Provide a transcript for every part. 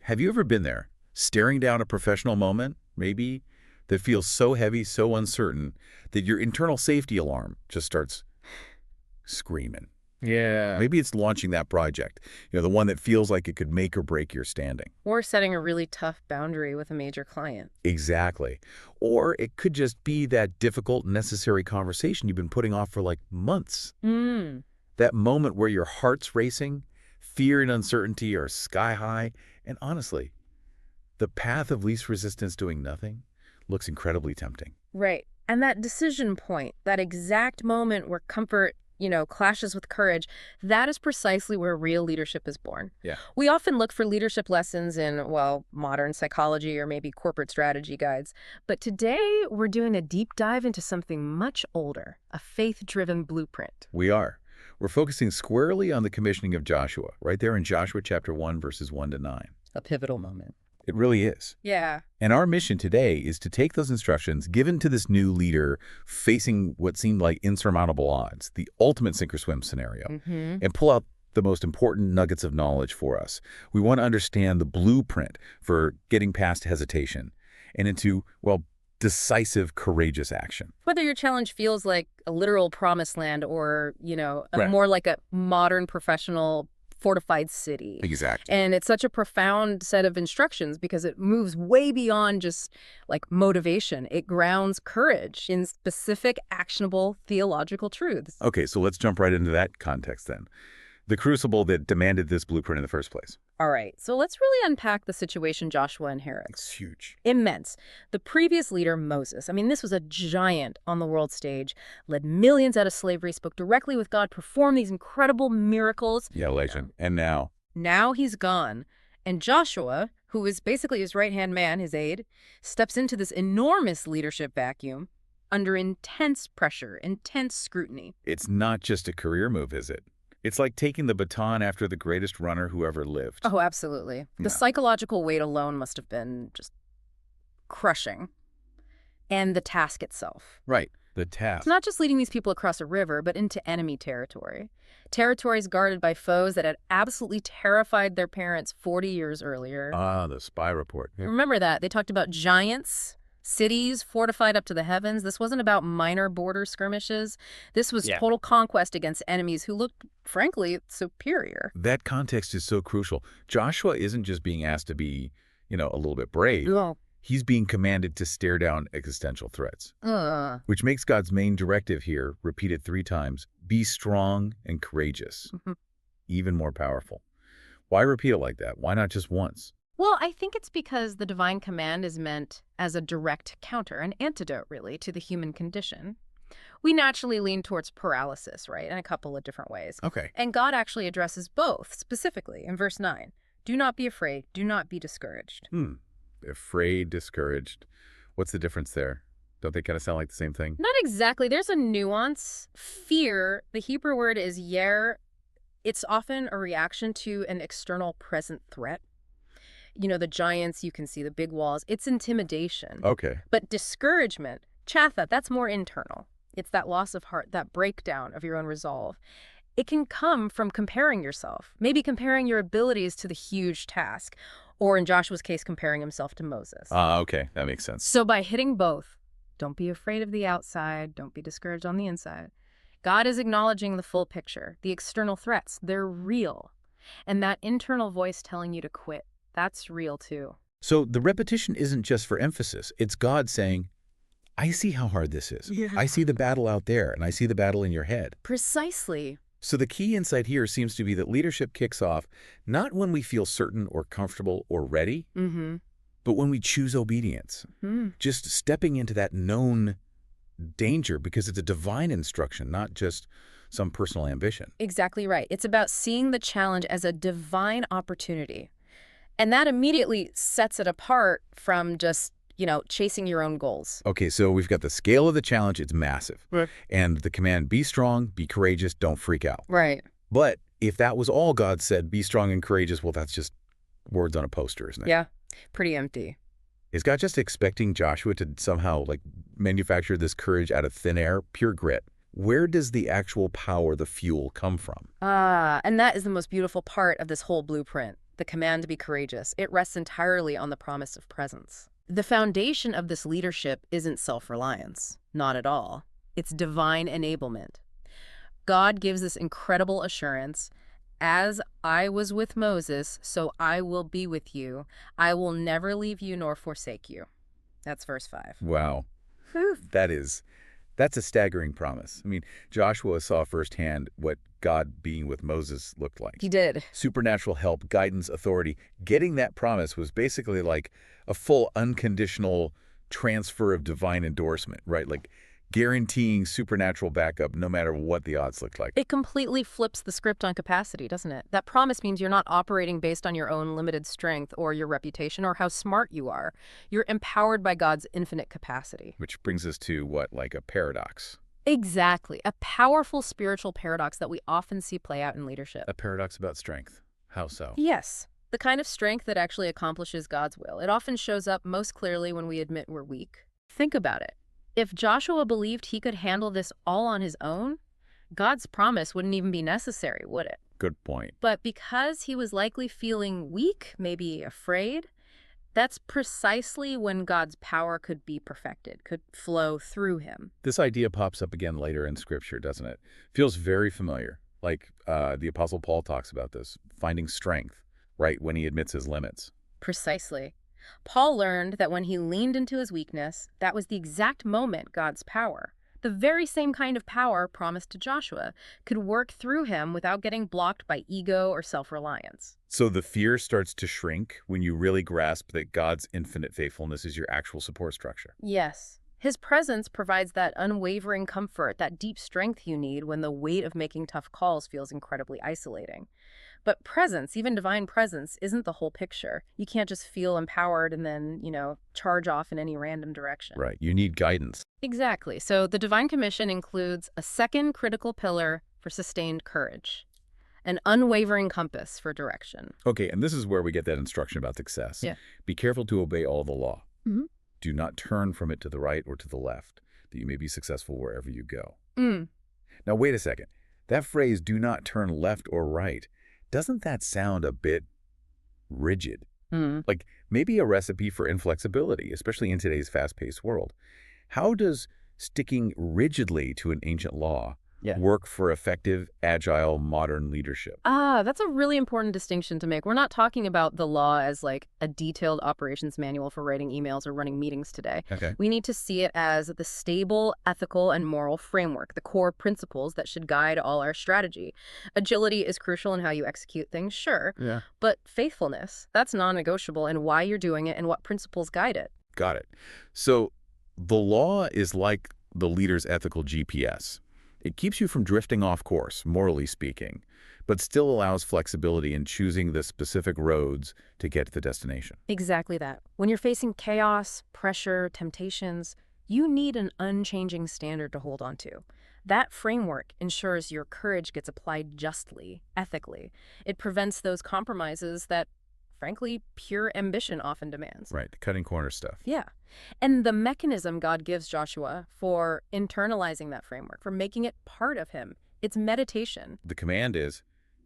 Have you ever been there, staring down a professional moment, maybe, that feels so heavy, so uncertain, that your internal safety alarm just starts screaming? Yeah. Maybe it's launching that project, the one that feels like it could make or break your standing. Or setting a really tough boundary with a major client. Exactly. Or it could just be that difficult, necessary conversation you've been putting off for like months. Mm. That moment where your heart's racing, fear and uncertainty are sky high, and honestly, the path of least resistance doing nothing looks incredibly tempting. Right. And that decision point, that exact moment where comfort, clashes with courage, that is precisely where real leadership is born. Yeah. We often look for leadership lessons in, modern psychology or maybe corporate strategy guides. But today, we're doing a deep dive into something much older, a faith-driven blueprint. We are. We're focusing squarely on the commissioning of Joshua, right there in Joshua chapter 1, verses 1 to 9. A pivotal moment. It really is. Yeah. And our mission today is to take those instructions given to this new leader facing what seemed like insurmountable odds, the ultimate sink-or-swim scenario, and pull out the most important nuggets of knowledge for us. We want to understand the blueprint for getting past hesitation and into, decisive, courageous action. Whether your challenge feels like a literal promised land or, Right. more like a modern professional fortified city. Exactly. And it's such a profound set of instructions because it moves way beyond just like motivation. It grounds courage in specific, actionable theological truths. Okay, so let's jump right into that context then. The crucible that demanded this blueprint in the first place. All right, so let's really unpack the situation Joshua inherits. It's huge. Immense. The previous leader, Moses, this was a giant on the world stage, led millions out of slavery, spoke directly with God, performed these incredible miracles. Yeah, legend. And now? Now he's gone. And Joshua, who is basically his right-hand man, his aide, steps into this enormous leadership vacuum under intense pressure, intense scrutiny. It's not just a career move, is it? It's like taking the baton after the greatest runner who ever lived. Oh, absolutely. The psychological weight alone must have been just crushing. And the task itself. Right, the task. It's not just leading these people across a river, but into enemy territory. Territories guarded by foes that had absolutely terrified their parents 40 years earlier. Ah, the spy report. Remember that. They talked about giants, cities fortified up to the heavens. This wasn't about minor border skirmishes. This was total conquest against enemies who looked, frankly, superior. That context is so crucial. Joshua isn't just being asked to be, a little bit brave. No. He's being commanded to stare down existential threats. Which makes God's main directive here, repeated 3 times, be strong and courageous. Even more powerful. Why repeat it like that? Why not just once? Well, I think it's because the divine command is meant as a direct counter, an antidote, really, to the human condition. We naturally lean towards paralysis, right, in a couple of different ways. Okay. And God actually addresses both, specifically, in verse 9. Do not be afraid. Do not be discouraged. Afraid, discouraged. What's the difference there? Don't they kind of sound like the same thing? Not exactly. There's a nuance. Fear, the Hebrew word is yer. It's often a reaction to an external present threat. The giants, you can see the big walls. It's intimidation. Okay. But discouragement, chatha, that's more internal. It's that loss of heart, that breakdown of your own resolve. It can come from comparing yourself, maybe comparing your abilities to the huge task, or in Joshua's case, comparing himself to Moses. Okay. That makes sense. So by hitting both, don't be afraid of the outside, don't be discouraged on the inside. God is acknowledging the full picture. The external threats, they're real. And that internal voice telling you to quit, that's real too. So the repetition isn't just for emphasis. It's God saying, I see how hard this is. Yeah. I see the battle out there, and I see the battle in your head. Precisely. So the key insight here seems to be that leadership kicks off not when we feel certain or comfortable or ready, but when we choose obedience. Just stepping into that known danger because it's a divine instruction, not just some personal ambition. Exactly right. It's about seeing the challenge as a divine opportunity. And that immediately sets it apart from just, chasing your own goals. Okay, so we've got the scale of the challenge. It's massive. Right. And the command, be strong, be courageous, don't freak out. Right. But if that was all God said, be strong and courageous, well, that's just words on a poster, isn't it? Yeah, pretty empty. Is God just expecting Joshua to somehow manufacture this courage out of thin air, pure grit? Where does the actual power, the fuel, come from? And that is the most beautiful part of this whole blueprint. The command to be courageous, it rests entirely on the promise of presence. The foundation of this leadership isn't self-reliance. Not at all. It's divine enablement. God gives this incredible assurance, as I was with Moses, so I will be with you. I will never leave you nor forsake you. That's verse 5. Wow. Whew. That's a staggering promise. I mean, Joshua saw firsthand what God being with Moses looked like. He did. Supernatural help, guidance, authority. Getting that promise was basically like a full unconditional transfer of divine endorsement, right? Like guaranteeing supernatural backup no matter what the odds looked like. It completely flips the script on capacity, doesn't it? That promise means you're not operating based on your own limited strength or your reputation or how smart you are. You're empowered by God's infinite capacity. Which brings us to what, like a paradox? Exactly. A powerful spiritual paradox that we often see play out in leadership. A paradox about strength. How so? Yes. The kind of strength that actually accomplishes God's will. It often shows up most clearly when we admit we're weak. Think about it. If Joshua believed he could handle this all on his own, God's promise wouldn't even be necessary, would it? Good point. But because he was likely feeling weak, maybe afraid, that's precisely when God's power could be perfected, could flow through him. This idea pops up again later in Scripture, doesn't it? Feels very familiar. Like the Apostle Paul talks about this, finding strength, right, when he admits his limits. Precisely. Paul learned that when he leaned into his weakness, that was the exact moment God's power, the very same kind of power promised to Joshua, could work through him without getting blocked by ego or self-reliance. So the fear starts to shrink when you really grasp that God's infinite faithfulness is your actual support structure. Yes. His presence provides that unwavering comfort, that deep strength you need when the weight of making tough calls feels incredibly isolating. But presence, even divine presence, isn't the whole picture. You can't just feel empowered and then, charge off in any random direction. Right. You need guidance. Exactly. So the divine commission includes a second critical pillar for sustained courage, an unwavering compass for direction. Okay, and this is where we get that instruction about success. Yeah. Be careful to obey all the law. Mm-hmm. Do not turn from it to the right or to the left, that you may be successful wherever you go. Now, wait a second. That phrase, do not turn left or right, doesn't that sound a bit rigid? Like maybe a recipe for inflexibility, especially in today's fast-paced world. How does sticking rigidly to an ancient law work for effective, agile, modern leadership? That's a really important distinction to make. We're not talking about the law as like a detailed operations manual for writing emails or running meetings today. Okay. We need to see it as the stable, ethical, and moral framework, the core principles that should guide all our strategy. Agility is crucial in how you execute things, sure. Yeah. But faithfulness, that's non-negotiable in why you're doing it and what principles guide it. Got it. So the law is like the leader's ethical GPS. It keeps you from drifting off course, morally speaking, but still allows flexibility in choosing the specific roads to get to the destination. Exactly that. When you're facing chaos, pressure, temptations, you need an unchanging standard to hold on to. That framework ensures your courage gets applied justly, ethically. It prevents those compromises that, frankly, pure ambition often demands. Right, the cutting corner stuff. Yeah. And the mechanism God gives Joshua for internalizing that framework, for making it part of him, it's meditation. The command is,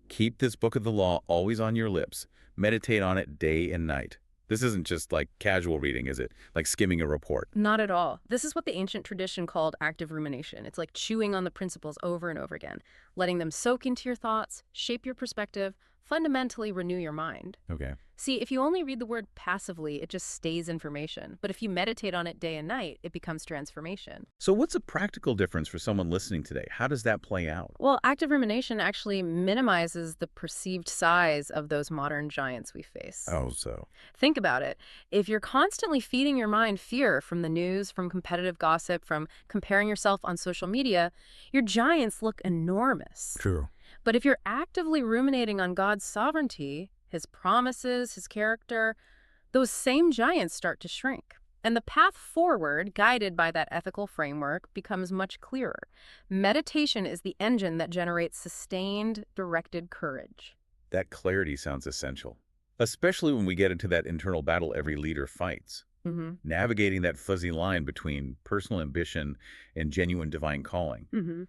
keep this book of the law always on your lips. Meditate on it day and night. This isn't just like casual reading, is it? Like skimming a report. Not at all. This is what the ancient tradition called active rumination. It's like chewing on the principles over and over again, letting them soak into your thoughts, shape your perspective, fundamentally renew your mind. Okay. See, if you only read the word passively, it just stays information. But if you meditate on it day and night, it becomes transformation. So what's a practical difference for someone listening today? How does that play out? Well, active rumination actually minimizes the perceived size of those modern giants we face. Oh, so. Think about it. If you're constantly feeding your mind fear from the news, from competitive gossip, from comparing yourself on social media, your giants look enormous. True. But if you're actively ruminating on God's sovereignty, his promises, his character, those same giants start to shrink. And the path forward, guided by that ethical framework, becomes much clearer. Meditation is the engine that generates sustained, directed courage. That clarity sounds essential, especially when we get into that internal battle every leader fights. Navigating that fuzzy line between personal ambition and genuine divine calling.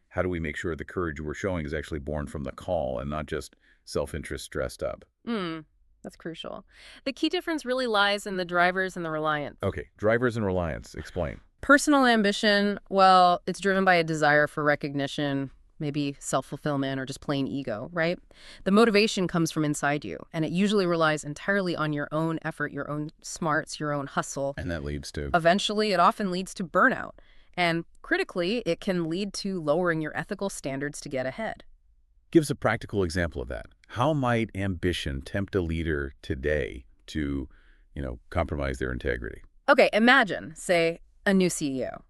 How do we make sure the courage we're showing is actually born from the call and not just self-interest dressed up? That's crucial. The key difference really lies in the drivers and the reliance. Okay, drivers and reliance. Explain. Personal ambition, well, it's driven by a desire for recognition, maybe self-fulfillment or just plain ego, right? The motivation comes from inside you, and it usually relies entirely on your own effort, your own smarts, your own hustle. And that leads to? Eventually, it often leads to burnout. And critically, it can lead to lowering your ethical standards to get ahead. Give us a practical example of that. How might ambition tempt a leader today to, compromise their integrity? Okay, imagine, say, a new CEO.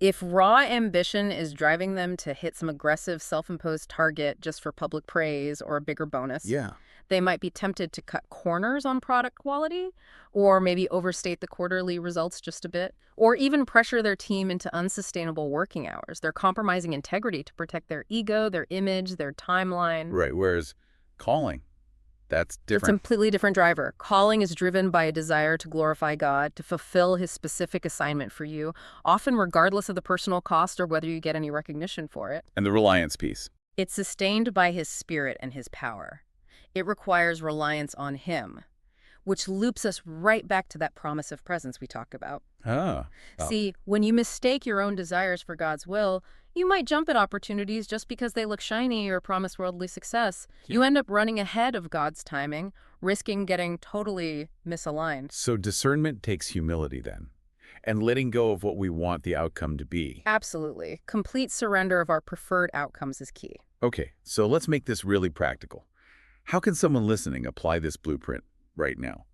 If raw ambition is driving them to hit some aggressive self-imposed target just for public praise or a bigger bonus, Yeah. they might be tempted to cut corners on product quality, or maybe overstate the quarterly results just a bit, or even pressure their team into unsustainable working hours. They're compromising integrity to protect their ego, their image, their timeline. Right, whereas calling, that's It's a different. completely different driver. Calling is driven by a desire to glorify God, to fulfill his specific assignment for you, often regardless of the personal cost or whether you get any recognition for it. And the reliance piece. It's sustained by his spirit and his power. It requires reliance on him, which loops us right back to that promise of presence we talk about. Ah. Oh. See, when you mistake your own desires for God's will, you might jump at opportunities just because they look shiny or promise worldly success. You end up running ahead of God's timing, risking getting totally misaligned. So discernment takes humility then, and letting go of what we want the outcome to be. Absolutely. Complete surrender of our preferred outcomes is key. Okay, so let's make this really practical. How can someone listening apply this blueprint right now?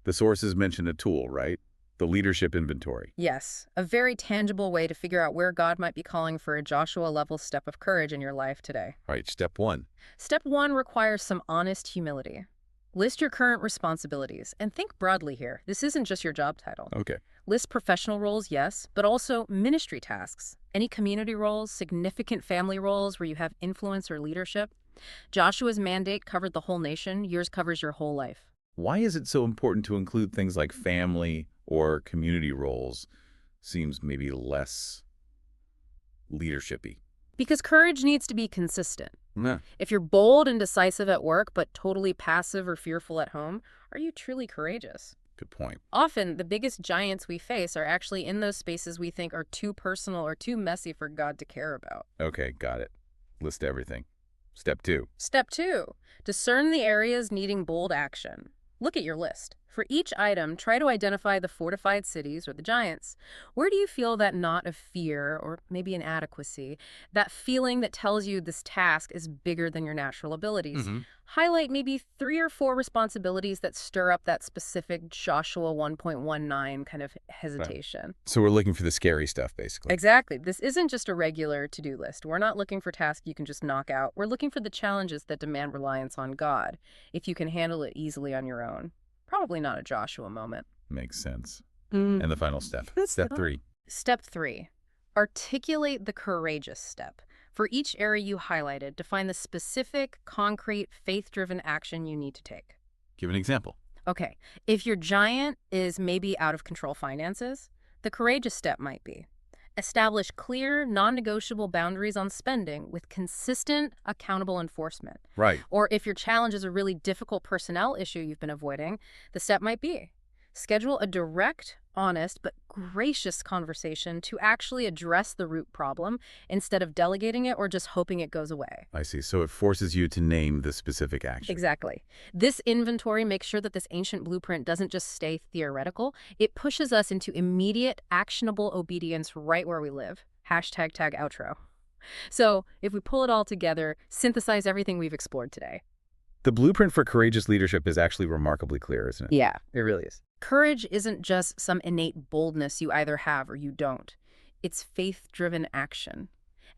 The sources mention a tool, right? The leadership inventory. Yes, a very tangible way to figure out where God might be calling for a Joshua-level step of courage in your life today. All right, step 1. Step 1 requires some honest humility. List your current responsibilities, and think broadly here. This isn't just your job title. Okay. List professional roles, yes, but also ministry tasks. Any community roles, significant family roles where you have influence or leadership. Joshua's mandate covered the whole nation. Yours covers your whole life. Why is it so important to include things like family or community roles? Seems maybe less leadership-y. Because courage needs to be consistent. Nah. If you're bold and decisive at work, but totally passive or fearful at home, are you truly courageous? Good point. Often, the biggest giants we face are actually in those spaces we think are too personal or too messy for God to care about. Okay, got it. List everything. Step 2. Step 2, discern the areas needing bold action. Look at your list. For each item, try to identify the fortified cities or the giants. Where do you feel that knot of fear or maybe inadequacy, that feeling that tells you this task is bigger than your natural abilities? Highlight maybe 3 or 4 responsibilities that stir up that specific Joshua 1.19 kind of hesitation. Right. So we're looking for the scary stuff, basically. Exactly. This isn't just a regular to-do list. We're not looking for tasks you can just knock out. We're looking for the challenges that demand reliance on God, if you can handle it easily on your own. Probably not a Joshua moment. Makes sense. And the final step. Step 3. Step 3. Articulate the courageous step. For each area you highlighted, define the specific, concrete, faith-driven action you need to take. Give an example. Okay, if your giant is maybe out of control finances, the courageous step might be establish clear, non-negotiable boundaries on spending with consistent, accountable enforcement. Right. Or if your challenge is a really difficult personnel issue you've been avoiding, the step might be schedule a direct, honest, but gracious conversation to actually address the root problem instead of delegating it or just hoping it goes away. I see. So it forces you to name the specific action. Exactly. This inventory makes sure that this ancient blueprint doesn't just stay theoretical. It pushes us into immediate, actionable obedience right where we live. Hashtag tag outro. So if we pull it all together, synthesize everything we've explored today. The blueprint for courageous leadership is actually remarkably clear, isn't it? Yeah. It really is. Courage isn't just some innate boldness you either have or you don't. It's faith-driven action.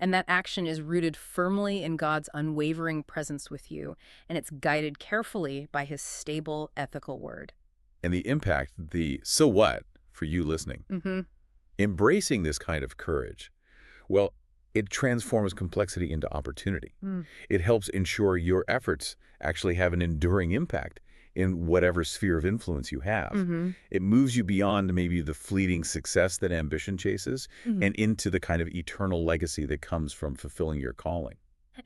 And that action is rooted firmly in God's unwavering presence with you, and it's guided carefully by his stable, ethical word. And the impact, the so what, for you listening. Embracing this kind of courage, well, it transforms complexity into opportunity. It helps ensure your efforts actually have an enduring impact in whatever sphere of influence you have. It moves you beyond maybe the fleeting success that ambition chases and into the kind of eternal legacy that comes from fulfilling your calling.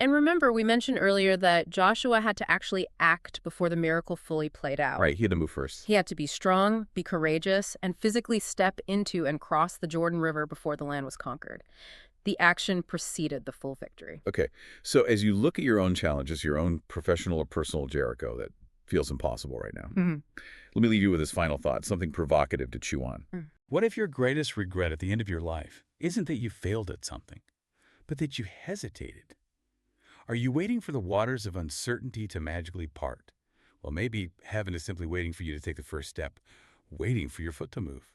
And remember, we mentioned earlier that Joshua had to actually act before the miracle fully played out. Right, he had to move first. He had to be strong, be courageous, and physically step into and cross the Jordan River before the land was conquered. The action preceded the full victory. Okay, so as you look at your own challenges, your own professional or personal Jericho that feels impossible right now, let me leave you with this final thought, something provocative to chew on. What if your greatest regret at the end of your life isn't that you failed at something, but that you hesitated? Are you waiting for the waters of uncertainty to magically part? Well, maybe heaven is simply waiting for you to take the first step, waiting for your foot to move.